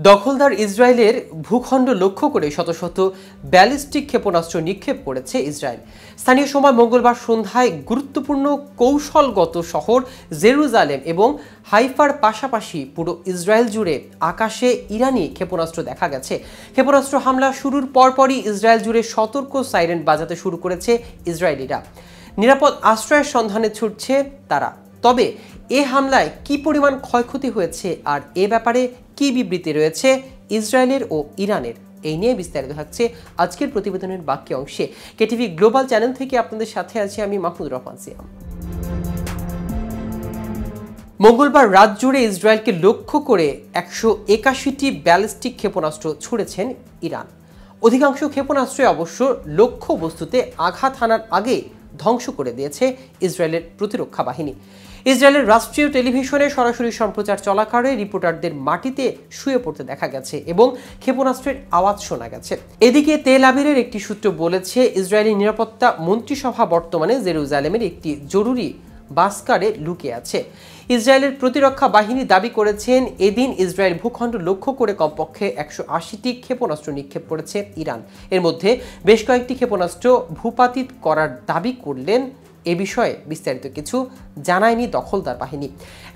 দখলদার ইসরায়েলের ভূখণ্ড লক্ষ্য করে শত শত ব্যালিস্টিক ক্ষেপণাস্ত্র নিক্ষেপ করেছে ইসরায়েল। স্থানীয় সময় মঙ্গলবার সন্ধ্যায় গুরুত্বপূর্ণ কৌশলগত শহর জেরুজালেম এবং হাইফার পাশাপাশি পুরো ইসরায়েল জুড়ে আকাশে ইরানি ক্ষেপণাস্ত্র দেখা গেছে। ক্ষেপণাস্ত্র হামলা শুরুর পরপরই ইসরায়েল জুড়ে সতর্ক সাইরেন বাজাতে শুরু করেছে ইসরায়েলিরা। নিরাপদ আশ্রয়ের সন্ধানে ছুটছে তারা। তবে এ হামলায় কি পরিমাণ ক্ষয়ক্ষতি হয়েছে আর এ ব্যাপারে কি বিবৃতি রয়েছে ইসরায়েলের ও ইরানের, এই নিয়ে বিস্তারিত থাকছে আজকের প্রতিবেদনের বাকি অংশে। কেটিভি গ্লোবাল চ্যানেল থেকে আপনাদের সাথে আছি আমি মাহমুদুর রহমান সিয়াম। মঙ্গলবার রাত জুড়ে ইসরায়েলকে লক্ষ্য করে 181টি ব্যালিস্টিক ক্ষেপণাস্ত্র ছুড়েছেন ইরান। অধিকাংশ ক্ষেপণাস্ত্রে অবশ্য লক্ষ্য বস্তুতে আঘাত হানার আগে ধ্বংস করে দিয়েছে ইসরায়েলের প্রতিরক্ষা বাহিনী। ইসরায়েলের রাষ্ট্রীয় টেলিভিশনে সরাসরি সম্প্রচার চলাকালে রিপোর্টারদের মাটিতে শুয়ে পড়তে দেখা গেছে এবং ক্ষেপণাস্ত্রের আওয়াজ শোনা গেছে। এদিকে তেল আবিবের একটি সূত্র বলেছে, ইসরায়েলি নিরাপত্তা মন্ত্রিসভা বর্তমানে জেরুজালেমের একটি জরুরি বাসকারে লুকিয়ে আছে। ইসরায়েলের প্রতিরক্ষা বাহিনী দাবি করেছেন, এদিন ইসরায়েল ভূখণ্ড লক্ষ্য করে কমপক্ষে 180টি ক্ষেপণাস্ত্র নিক্ষেপ করেছে ইরান। এর মধ্যে বেশ কয়েকটি ক্ষেপণাস্ত্র ভূপাতিত করার দাবি করলেন। এ বিষয়ে বিস্তারিত কিছু জানায়নি দখলদার বাহিনী।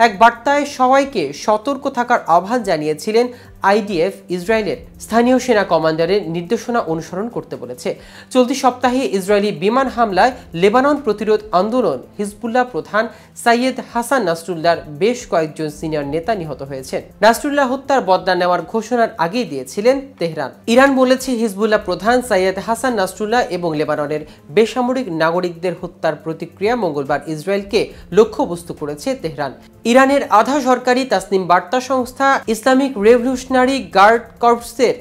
এক বার্তায় সবাইকে সতর্ক থাকার আহ্বান জানিয়েছিলেন আইডিএফ। ইসরায়েলের স্থানীয় সেনা কমান্ডারের নির্দেশনা অনুসরণ করতে বলেছে। চলতি সপ্তাহে ইসরায়েলি বিমান হামলায় লেবানন প্রতিরোধ আন্দোলন হিজবুল্লাহ প্রধান সাইয়েদ হাসান নাসরুল্লাহর বেশ কয়েকজন সিনিয়র নেতা নিহত হয়েছেন। নাসরুল্লাহ হত্যার বদলা নেওয়ার ঘোষণার আগেই দিয়েছিলেন তেহরান। ইরান বলেছে, হিজবুল্লাহ প্রধান সাইয়েদ হাসান নাসরুল্লাহ এবং লেবাননের বেসামরিক নাগরিকদের হত্যার প্রতিক্রিয়া মঙ্গলবার ইসরায়েলকে লক্ষ্যবস্তু করেছে তেহরান। ইরানের আধা সরকারি তাসনিম বার্তা সংস্থা ইসলামিক রেভলিউশনারি গার্ড কর্পসের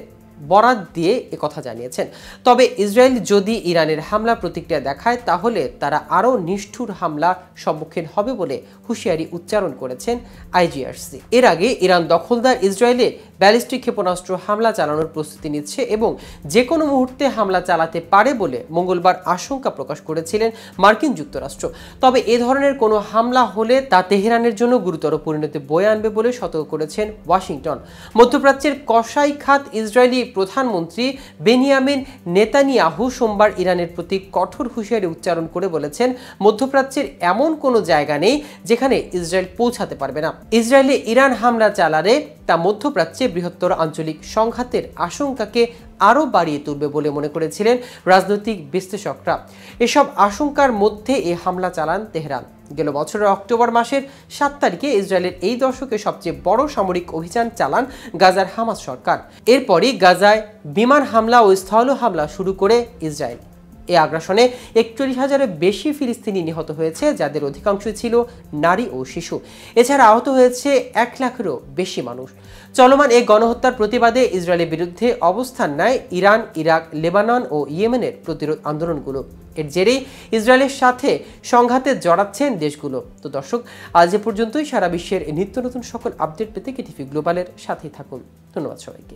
বরাত দিয়ে একথা জানিয়েছেন। তবে ইসরায়েল যদি ইরানের হামলা প্রতিক্রিয়া দেখায় তাহলে তারা আরও নিষ্ঠুর হামলা সম্মুখীন হবে বলে হুঁশিয়ারি উচ্চারণ করেছেন আইজিআরসি। এর আগে ইরান দখলদার ইসরায়েলে ব্যালিস্টিক ক্ষেপণাস্ত্র হামলা চালানোর প্রস্তুতি নিচ্ছে এবং যে কোনো মুহূর্তে হামলা চালাতে পারে বলে মঙ্গলবার আশঙ্কা প্রকাশ করেছিলেন মার্কিন যুক্তরাষ্ট্র। তবে এ ধরনের কোনো হামলা হলে তা তেহরানের জন্য গুরুতর পরিণতি বয়ে আনবে বলে সতর্ক করেছেন ওয়াশিংটন। মধ্যপ্রাচ্যের কসাই খাত ইসরায়েলি প্রধানমন্ত্রী বেনিয়ামিন নেতানিয়াহু সোমবার ইরানের প্রতি কঠোর হুঁশিয়ারি উচ্চারণ করে বলেছেন, মধ্যপ্রাচ্যের এমন কোনো জায়গা নেই যেখানে ইসরায়েল পৌঁছাতে পারবে না। ইসরায়েলে ইরান হামলা চালালে তা মধ্যপ্রাচ্যে বৃহত্তর আঞ্চলিক সংঘাতের আশঙ্কাকে আরও বাড়িয়ে তুলবে বলে মনে করেছিলেন রাজনৈতিক বিশ্লেষকরা। এসব আশঙ্কার মধ্যে এই হামলা চালান তেহরান। গেল বছরের অক্টোবর মাসের 7 তারিখে ইসরায়েলের এই দশকের সবচেয়ে বড় সামরিক অভিযান চালান গাজার হামাস সরকার। এরপরই গাজায় বিমান হামলা ও স্থল হামলা শুরু করে ইসরায়েল। এই আগ্রাসনে 41,000-এর বেশি ফিলিস্তিনি নিহত হয়েছে, যাদের অধিকাংশই ছিল নারী ও শিশু। এছাড়া আহত হয়েছে 1 লাখেরও বেশি মানুষ। চলমান এই গণহত্যার প্রতিবাদে ইসরায়েলের বিরুদ্ধে অবস্থান নেয় ইরান, ইরাক, লেবানন ও ইয়েমেনের প্রতিরোধ আন্দোলনগুলো। এর জেরেই ইসরায়েলের সাথে সংঘাতে জড়াচ্ছেন দেশগুলো। তো দর্শক, আজ এ পর্যন্তই। সারা বিশ্বের নিত্য নতুন সকল আপডেট পেতে কেটিভি গ্লোবালের সাথেই থাকুন। ধন্যবাদ সবাইকে।